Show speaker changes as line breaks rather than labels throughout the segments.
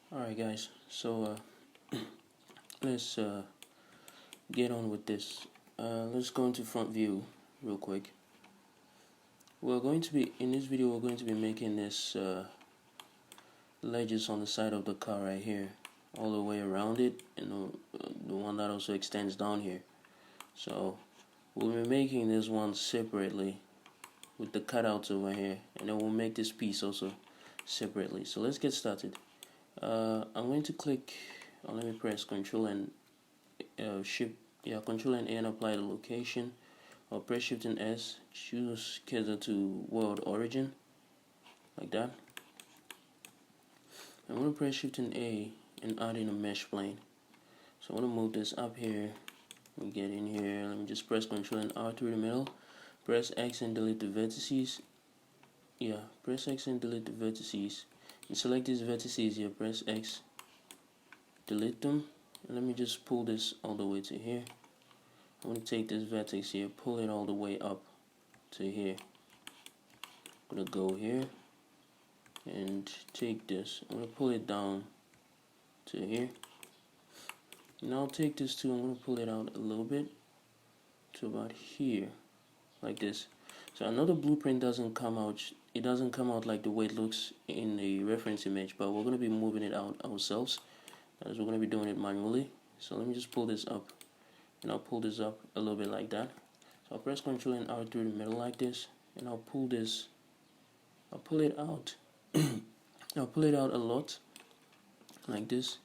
Alright guys, so let's get on with this. Let's go into front view real quick. In this video we're going to be making this ledges on the side of the car right here, all the way around it, and the one that also extends down here. So we'll be making this one separately with the cutouts over here, and then we'll make this piece also separately. So let's get started. I'm going to click, let me press Control and Control and A and apply the location. I'll press Shift and S, choose cater to world origin, like that. I'm going to press Shift and A and add in a mesh plane. So I'm going to move this up here. Let me get in here. Let me just press Control and R through the middle. Press X and delete the vertices. Press X and delete the vertices. And select these vertices here. Press X, delete them. And let me just pull this all the way to here. I'm going to take this vertex here, pull it all the way up to here. I'm going to go here and take this. I'm going to pull it down to here. Now I'll take this too. I'm going to pull it out a little bit to about here, like this. So I know the blueprint doesn't come out. It doesn't come out like the way it looks in the reference image, but we're going to be moving it out ourselves, as we're going to be doing it manually. So let me just pull this up, and I'll pull this up a little bit like that. So I'll press Control and R through the middle like this, and I'll pull this. I'll pull it out. I'll pull it out a lot, like this,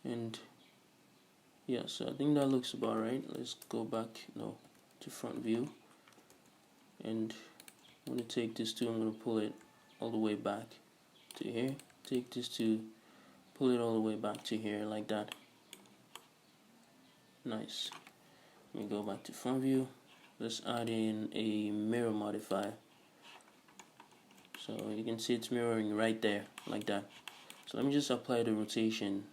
and yeah. So I think that looks about right. Let's go back to front view, and I'm going to take this too. I'm going to pull it all the way back to here. Take this too, pull it all the way back to here like that. Nice. Let me go back to front view. Let's add in a mirror modifier. So you can see it's mirroring right there like that. So let me just apply the rotation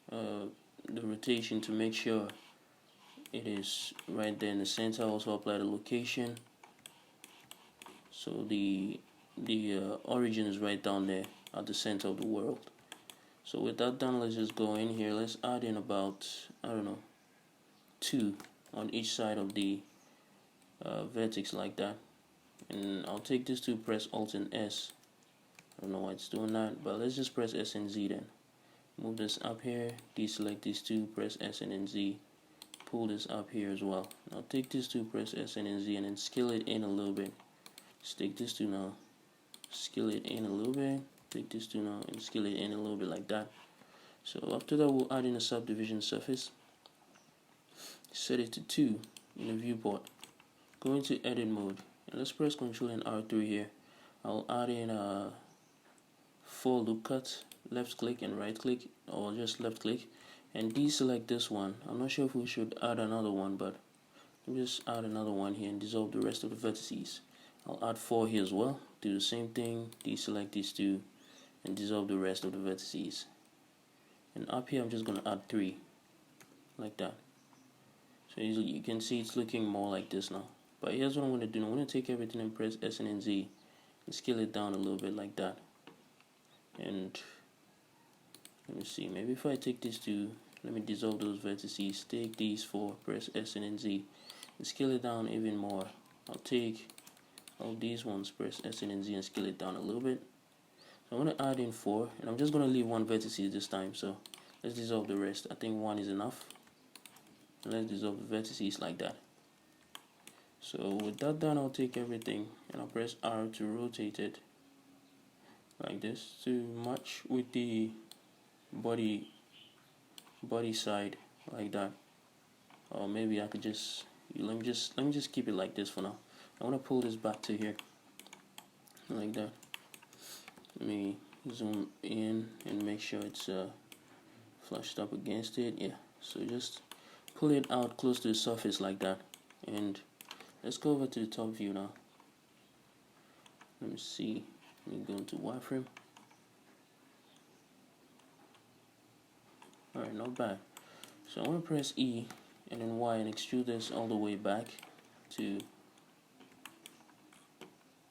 to make sure it is right there in the center. Also apply the location. So the origin is right down there at the center of the world. So with that done, let's just go in here. Let's add in about, I don't know, 2 on each side of the vertex like that. And I'll take this to press Alt and S. I don't know why it's doing that, but let's just press S and Z then. Move this up here, deselect these two, press S and then Z. Pull this up here as well. Now take this to press S and then Z, and then scale it in a little bit. Take this to now, scale it in a little bit. Take this to now and scale it in a little bit like that. So after that, we'll add in a subdivision surface. Set it to 2 in the viewport. Go into edit mode, and let's press Control and R through here. I'll add in 4 loop cuts, left click and right click, or just left click, and deselect this one. I'm not sure if we should add another one, but let me just add another one here and dissolve the rest of the vertices. I'll add 4 here as well. Do the same thing, deselect these 2 and dissolve the rest of the vertices. And up here I'm just going to add 3 like that. So you can see it's looking more like this now. But here's what I'm going to do. I'm going to take everything and press S and then Z and scale it down a little bit like that. And let me see, maybe if I take these 2, let me dissolve those vertices, take these 4, press S and then Z and scale it down even more. I'll take all these ones, press S and then Z and scale it down a little bit. So I'm going to add in 4, and I'm just going to leave 1 vertices this time. So let's dissolve the rest. I think 1 is enough. And let's dissolve the vertices like that. So with that done, I'll take everything and I'll press R to rotate it like this to match with the body side like that. Or maybe I could just let me just keep it like this for now. I want to pull this back to here like that. Let me zoom in and make sure it's flushed up against it. Yeah, so just pull it out close to the surface like that. And let's go over to the top view now. Let me see. Let me go into wireframe. Alright, not bad. So I want to press E and then Y and extrude this all the way back to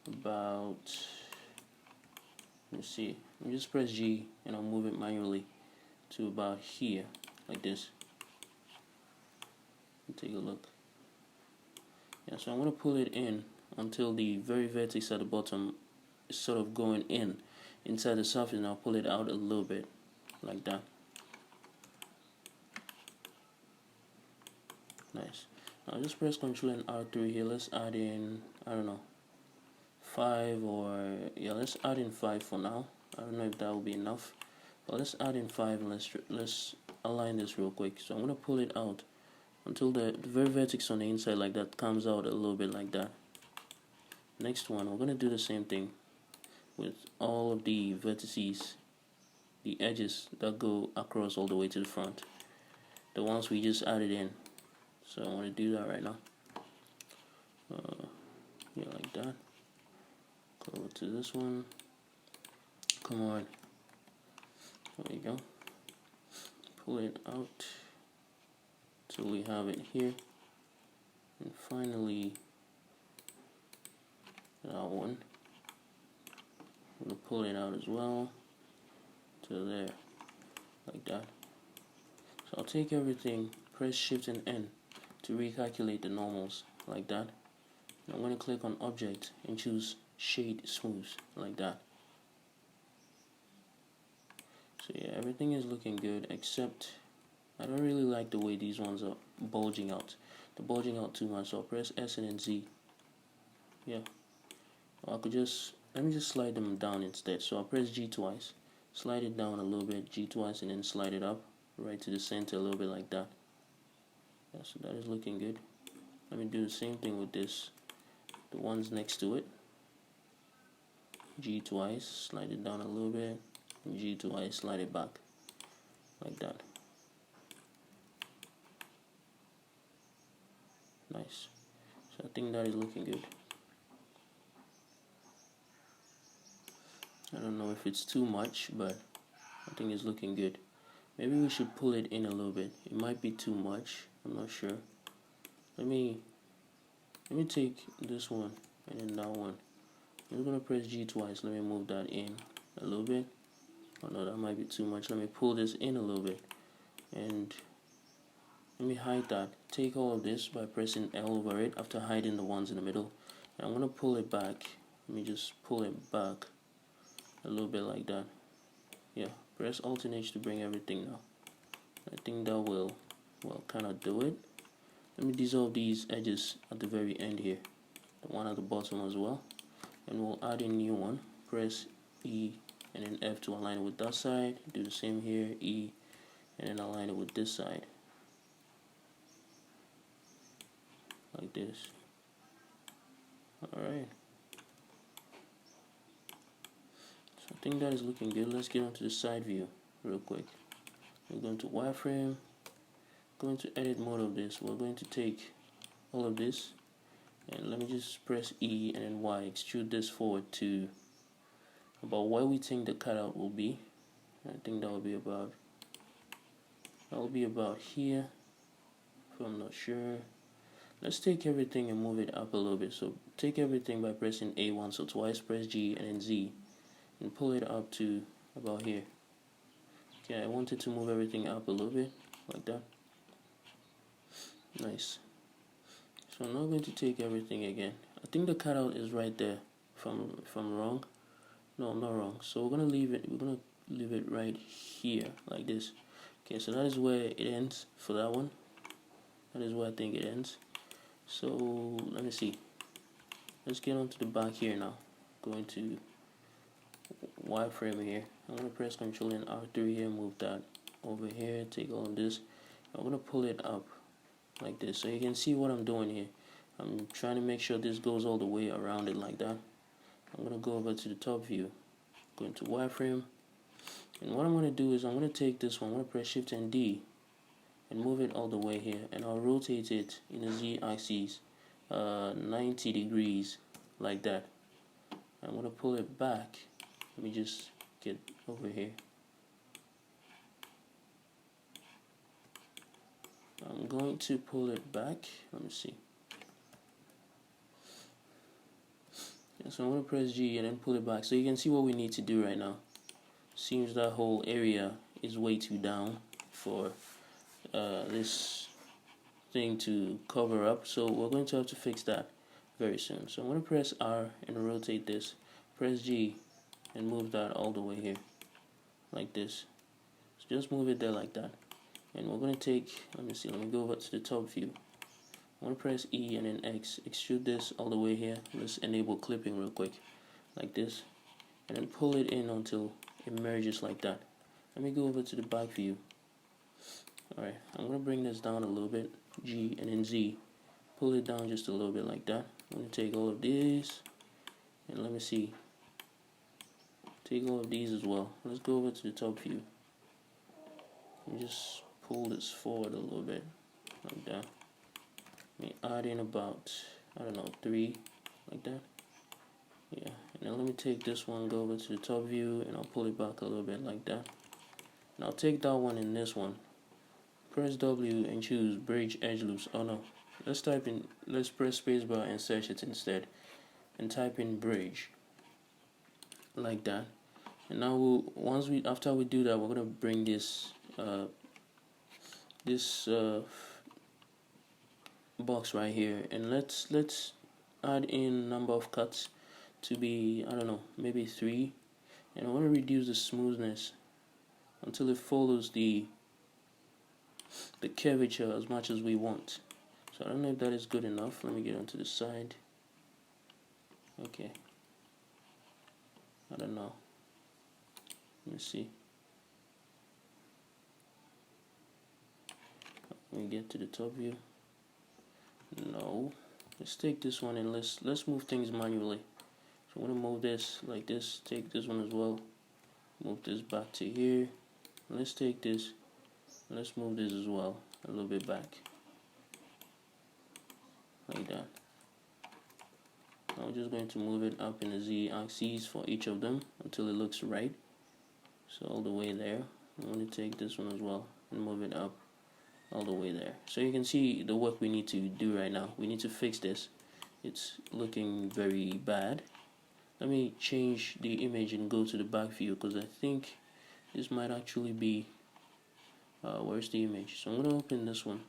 about, let me see, You just press G and I'll move it manually to about here, like this. Take a look. Yeah, so I'm going to pull it in until the very vertex at the bottom is sort of going in inside the surface, and I'll pull it out a little bit like that. Nice. Now just press Ctrl and R3 here. Let's add in, I don't know, 5, or yeah, let's add in 5 for now. I don't know if that will be enough, but let's add in 5 and let's align this real quick. So I'm going to pull it out until the very vertex on the inside like that comes out a little bit like that. Next one, we're going to do the same thing with all of the vertices, the edges that go across all the way to the front, the ones we just added in. So I want to do that right now. Yeah, like that. Go to this one. Come on. There you go. Pull it out till we have it here. And finally, that one. I'm going to pull it out as well to there, like that. So I'll take everything, press Shift and N to recalculate the normals, like that. And I'm going to click on Object and choose Shade Smooth, like that. So yeah, everything is looking good, except I don't really like the way these ones are bulging out. They're bulging out too much, so I'll press S and then Z. Yeah. Or I could just, let me just slide them down instead. So I'll press G twice, slide it down a little bit, G twice, and then slide it up right to the center a little bit like that. Yeah, so that is looking good. Let me do the same thing with this, the ones next to it. G twice, slide it down a little bit, and G twice, slide it back like that. Nice. So I think that is looking good. I don't know if it's too much, but I think it's looking good. Maybe we should pull it in a little bit. It might be too much. I'm not sure. Let me take this one and then that one. I'm gonna press G twice. Let me move that in a little bit. Oh no, that might be too much. Let me pull this in a little bit, and let me hide that. Take all of this by pressing L over it after hiding the ones in the middle. And I'm gonna pull it back. Let me just pull it back a little bit like that. Yeah, press Alt and H to bring everything now. I think that will, well, kind of do it. Let me dissolve these edges at the very end here, the one at the bottom as well, and we'll add a new one. Press E and then F to align it with that side. Do the same here, E, and then align it with this side, like this. Alright, so I think that is looking good. Let's get onto the side view real quick. We're going to wireframe, going to edit mode of this. We're going to take all of this, and let me just press E and then Y, extrude this forward to about where we think the cutout will be. I think that will be about here, if I'm not sure. Let's take everything and move it up a little bit. So take everything by pressing A once or twice, press G and then Z, and pull it up to about here. Okay, I wanted to move everything up a little bit, like that. Nice. So I'm not going to take everything again. I think the cutout is right there. If I'm wrong. No, I'm not wrong. So we're gonna leave it right here, like this. Okay, so that is where it ends for that one. That is where I think it ends. So let me see. Let's get onto the back here now. Going to wireframe here. I'm gonna press Ctrl and R3 here, move that over here, take all of this. I'm gonna pull it up like this, so you can see what I'm doing here. I'm trying to make sure this goes all the way around it like that. I'm gonna go over to the top view, go into wireframe, and what I'm gonna do is I'm gonna take this one. I'm gonna press Shift and D and move it all the way here, and I'll rotate it in the Z axis 90 degrees like that. I'm gonna pull it back. Let me just get over here. I'm going to pull it back. Let me see. Yeah, so I'm going to press G and then pull it back. So you can see what we need to do right now. seems that whole area is way too down for this thing to cover up, so we're going to have to fix that very soon. So I'm going to press R and rotate this, press G and move that all the way here like this. So just move it there like that, and we're going to take, let me go over to the top view. I'm going to press E and then X, extrude this all the way here. Let's enable clipping real quick like this, and then pull it in until it merges like that. Let me go over to the back view. Alright, I'm going to bring this down a little bit, G and then Z, pull it down just a little bit like that. I'm going to take all of these, and let me see, take all of these as well. Let's go over to the top view and just pull this forward a little bit like that. Let me add in about, I don't know, 3 like that. Yeah, and then let me take this one, go over to the top view, and I'll pull it back a little bit like that. And I'll take that one and this one, press W and choose bridge edge loops. Oh no, let's press spacebar and search it instead, and type in bridge like that. And now after we do that, we're gonna bring this box right here, and let's add in number of cuts to be, I don't know, maybe 3, and I want to reduce the smoothness until it follows the curvature as much as we want. So I don't know if that is good enough. Let me get onto the side. Okay, I don't know, let me see. Let me get to the top view. No, let's take this one and let's move things manually. So I'm going to move this like this, take this one as well, move this back to here. Let's take this, let's move this as well a little bit back like that. I'm just going to move it up in the Z axis for each of them until it looks right. So all the way there. I'm going to take this one as well and move it up all the way there. So you can see the work we need to do right now. We need to fix this. It's looking very bad. Let me change the image and go to the back view, because I think this might actually be where's the image? So I'm going to open this one.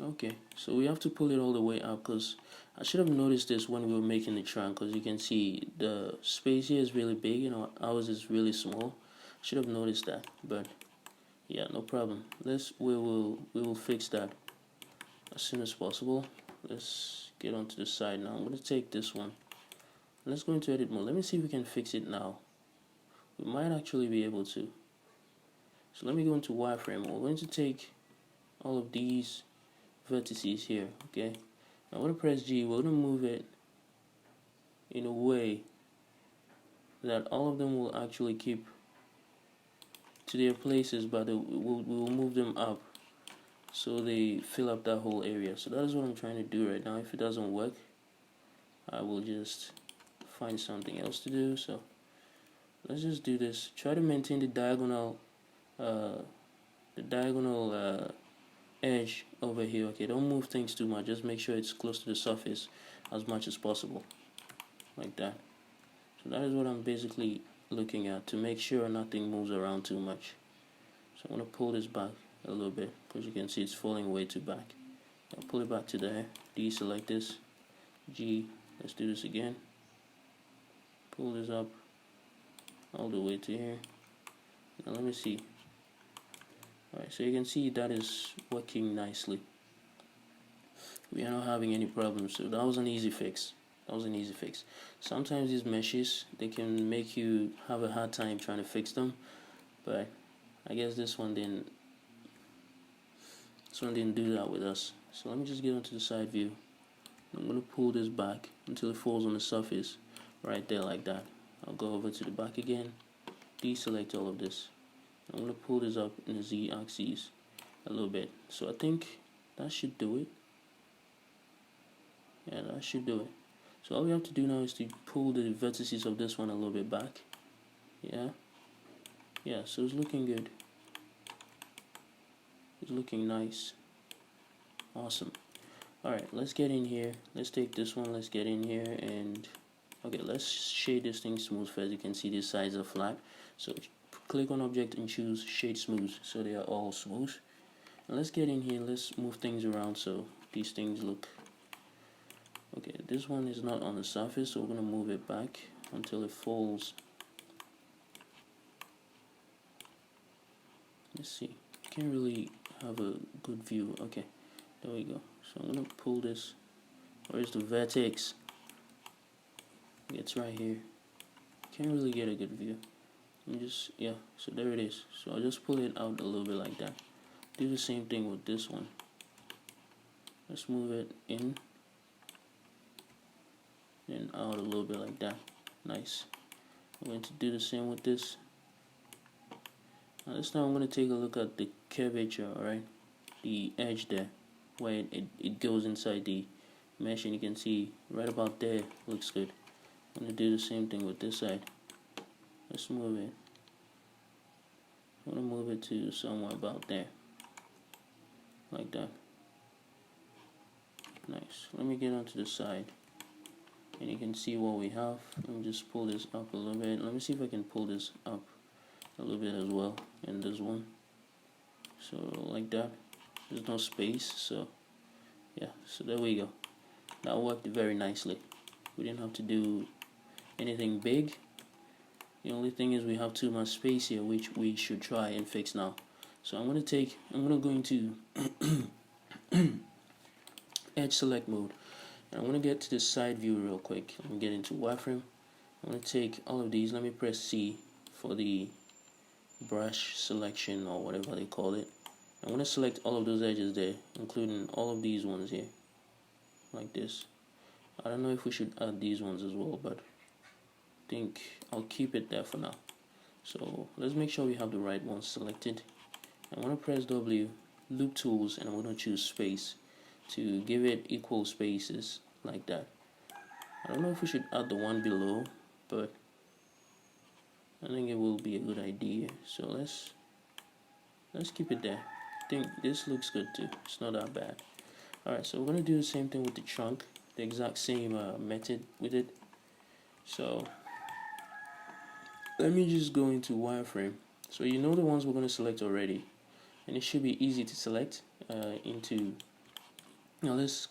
Okay, so we have to pull it all the way up, because I should have noticed this when we were making the trunk, because you can see the space here is really big and ours is really small. Should have noticed that, but yeah, no problem. We will fix that as soon as possible. Let's get onto the side now. I'm going to take this one. Let's go into edit mode. Let me see if we can fix it now. We might actually be able to. So let me go into wireframe. We're going to take all of these vertices here, okay? I'm going to press G. We're going to move it in a way that all of them will actually keep to their places, but we will move them up so they fill up that whole area. So that is what I'm trying to do right now. If it doesn't work, I will just find something else to do. So let's just do this. Try to maintain the diagonal edge over here. Okay, don't move things too much. Just make sure it's close to the surface as much as possible, like that. So that is what I'm basically looking at, to make sure nothing moves around too much. So I'm going to pull this back a little bit, because you can see it's falling way too back. I'll pull it back to there, deselect this, G, let's do this again, pull this up all the way to here. Now let me see. Alright, so you can see that is working nicely. We are not having any problems, so that was an easy fix. Sometimes these meshes, they can make you have a hard time trying to fix them, but I guess this one didn't do that with us. So let me just get onto the side view. I'm going to pull this back until it falls on the surface right there like that. I'll go over to the back again, deselect all of this. I'm going to pull this up in the Z axis a little bit. So I think that should do it. Yeah, that should do it. So all we have to do now is to pull the vertices of this one a little bit back. Yeah, so it's looking good. It's looking nice. Awesome. Alright, let's get in here. Let's take this one, let's get in here, and Okay, let's shade this thing smooth first. You can see these sides are flat, so click on object and choose shade smooth so they are all smooth. And let's get in here, let's move things around so these things look okay. This one is not on the surface, so we're going to move it back until it falls. Let's see, can't really have a good view. Okay, there we go. So I'm going to pull this. Where's the vertex? It's right here. Can't really get a good view. Just, yeah, so there it is. So I'll just pull it out a little bit like that. Do the same thing with this one. Let's move it in and out a little bit like that. Nice. I'm going to do the same with this. Now this time I'm going to take a look at the curvature, alright? The edge there, where it goes inside the mesh, and you can see right about there looks good. I'm going to do the same thing with this side. Let's move it. I'm going to move it to somewhere about there. Like that. Nice. Let me get onto the side. And you can see what we have. Let me just pull this up a little bit. Let me see if I can pull this up a little bit as well. And this one. So like that. There's no space. So yeah. So there we go. That worked very nicely. We didn't have to do anything big. The only thing is we have too much space here, which we should try and fix now. So I'm going to go into edge select mode. And I'm going to get to the side view real quick. Let me get into wireframe. I'm going to take all of these. Let me press C for the brush selection or whatever they call it. I'm going to select all of those edges there, including all of these ones here. Like this. I don't know if we should add these ones as well, but I think I'll keep it there for now. So let's make sure we have the right ones selected. I'm going to press W, loop tools, and I'm going to choose space to give it equal spaces like that. I don't know if we should add the one below, but I think it will be a good idea. So let's keep it there. I think this looks good too. It's not that bad. Alright, so we're going to do the same thing with the trunk, the exact same method with it. So let me just go into wireframe. So you know the ones we're going to select already, and it should be easy to select into. Now let's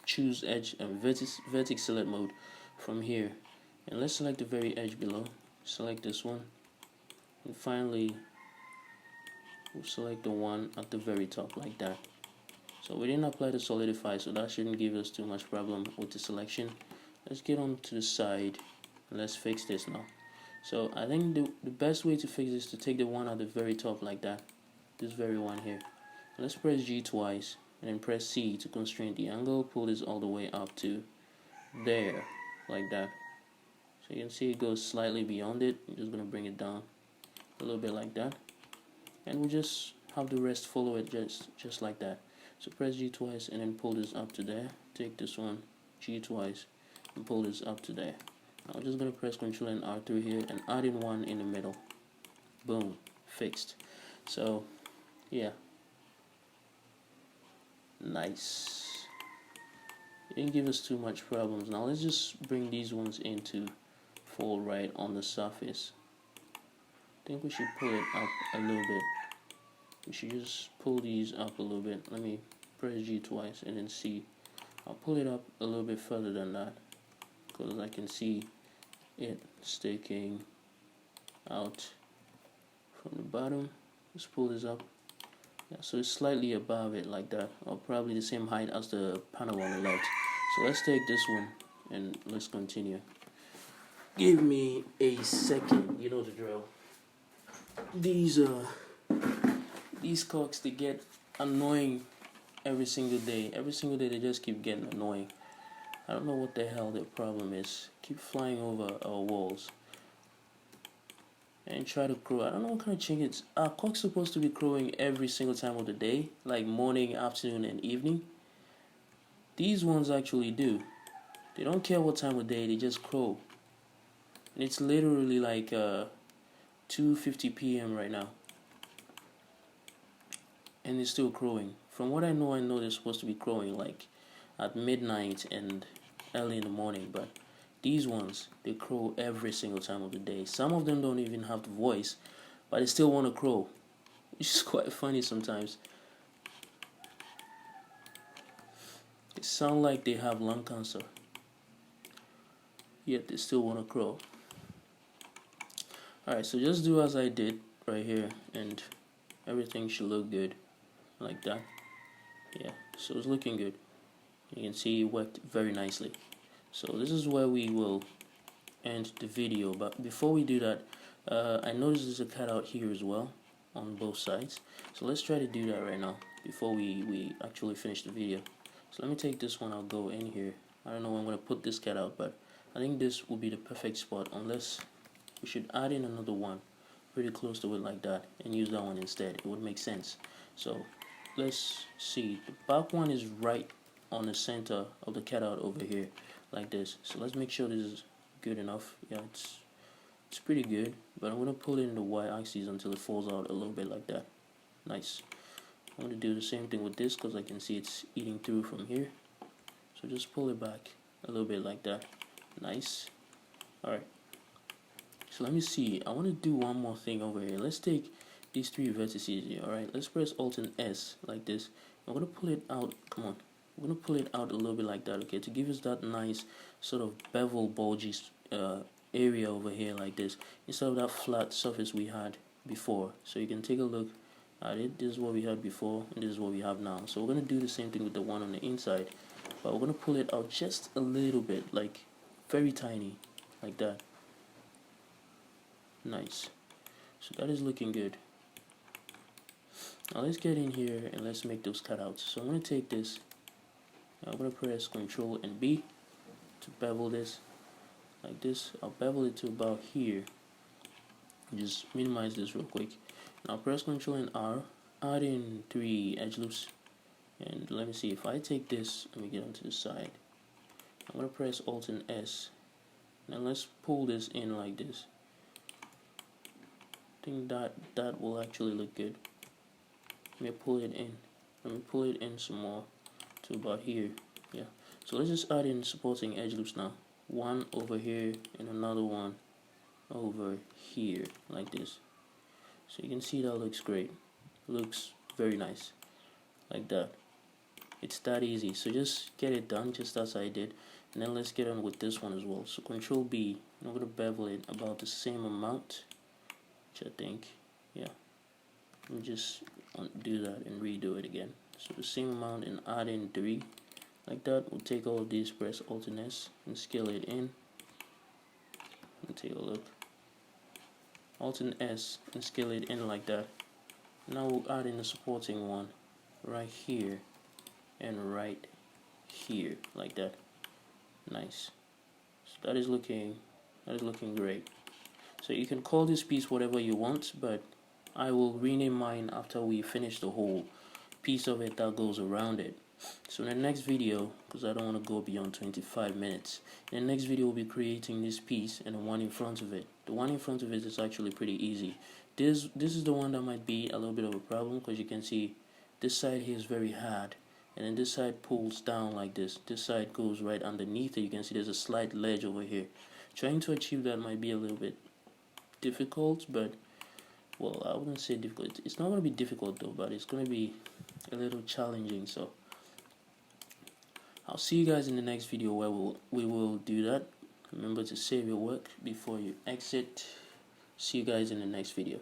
choose edge vertex select mode from here, and let's select the very edge below. Select this one, and finally we'll select the one at the very top like that. So we didn't apply the solidify, so that shouldn't give us too much problem with the selection. Let's get on to the side and let's fix this now. So I think the best way to fix this is to take the one at the very top like that, this very one here. Let's press G twice and then press C to constrain the angle. Pull this all the way up to there like that. So you can see it goes slightly beyond it. I'm just going to bring it down a little bit like that, and we'll just have the rest follow it just like that. So press G twice and then pull this up to there. Take this one, G twice, and pull this up to there. I'm just going to press Ctrl and R through here and add in one in the middle. Boom, fixed. So yeah, nice. It didn't give us too much problems. Now let's just bring these ones in to fall right on the surface. I think we should pull it up a little bit. We should just pull these up a little bit. Let me press G twice and then C. I'll pull it up a little bit further than that because I can see it sticking out from the bottom. Let's pull this up. Yeah, so it's slightly above it like that, or probably the same height as the panel on the left. So let's take this one and let's continue. Give me a second. You know the drill. These cocks, they get annoying every single day. Every single day they just keep getting annoying. I don't know what the hell their problem is. Keep flying over our walls and try to crow. I don't know what kind of chickens. Are cocks supposed to be crowing every single time of the day, like morning, afternoon, and evening? These ones actually do. They don't care what time of day, they just crow. And it's literally like 2:50 p.m. right now, and they're still crowing. From what I know they're supposed to be crowing like at midnight and early in the morning, but these ones, they crow every single time of the day. Some of them don't even have the voice, but they still want to crow, which is quite funny sometimes. They sound like they have lung cancer, yet they still want to crow. Alright, so just do as I did right here, and everything should look good like that. Yeah, so it's looking good. You can see it worked very nicely. So this is where we will end the video, but before we do that, I noticed there's a cutout here as well on both sides. So let's try to do that right now before we actually finish the video. So let me take this one, I'll go in here. I don't know where I'm going to put this cutout, but I think this will be the perfect spot, unless we should add in another one pretty close to it like that and use that one instead. It would make sense. So let's see, the back one is right on the center of the cutout over here like this. So let's make sure this is good enough. Yeah, it's pretty good, but I'm going to pull it in the y-axis until it falls out a little bit like that. Nice. I'm going to do the same thing with this because I can see it's eating through from here. So just pull it back a little bit like that. Nice. Alright, so let me see, I want to do one more thing over here. Let's take these three vertices here. Alright, let's press Alt and S like this. I'm going to pull it out, come on, I'm going to pull it out a little bit like that, okay, to give us that nice sort of bevel bulgy area over here like this, instead of that flat surface we had before. So you can take a look at it. This is what we had before, and this is what we have now. So we're going to do the same thing with the one on the inside, but we're going to pull it out just a little bit, like very tiny, like that. Nice. So that is looking good. Now let's get in here and let's make those cutouts. So I'm going to take this, I'm going to press Ctrl and B to bevel this like this. I'll bevel it to about here. Just minimize this real quick. Now press Ctrl and R, add in 3 edge loops, and let me see, if I take this, let me get onto the side. I'm going to press Alt and S. Now let's pull this in like this. I think that will actually look good. Let me pull it in. Let me pull it in some more to about here. Yeah. So let's just add in supporting edge loops now. One over here and another one over here like this. So you can see that looks great. Looks very nice. Like that. It's that easy. So just get it done just as I did. And then let's get on with this one as well. So Control B. I'm going to bevel it about the same amount, which I think, yeah. Let me just do that and redo it again. So the same amount and add in 3. Like that. We'll take all of these, press Alt and S and scale it in. And take a look. Alt and S and scale it in like that. Now we'll add in the supporting one right here and right here like that. Nice. So that is looking great. So you can call this piece whatever you want, but I will rename mine after we finish the whole piece of it that goes around it. So in the next video, because I don't want to go beyond 25 minutes, in the next video we'll be creating this piece and the one in front of it. The one in front of it is actually pretty easy. This is the one that might be a little bit of a problem, because you can see this side here is very hard, and then this side pulls down like this. This side goes right underneath it. You can see there's a slight ledge over here. Trying to achieve that might be a little bit difficult, but well, I wouldn't say difficult. It's not going to be difficult though, but it's going to be a little challenging. So I'll see you guys in the next video where we will do that. Remember to save your work before you exit. See you guys in the next video.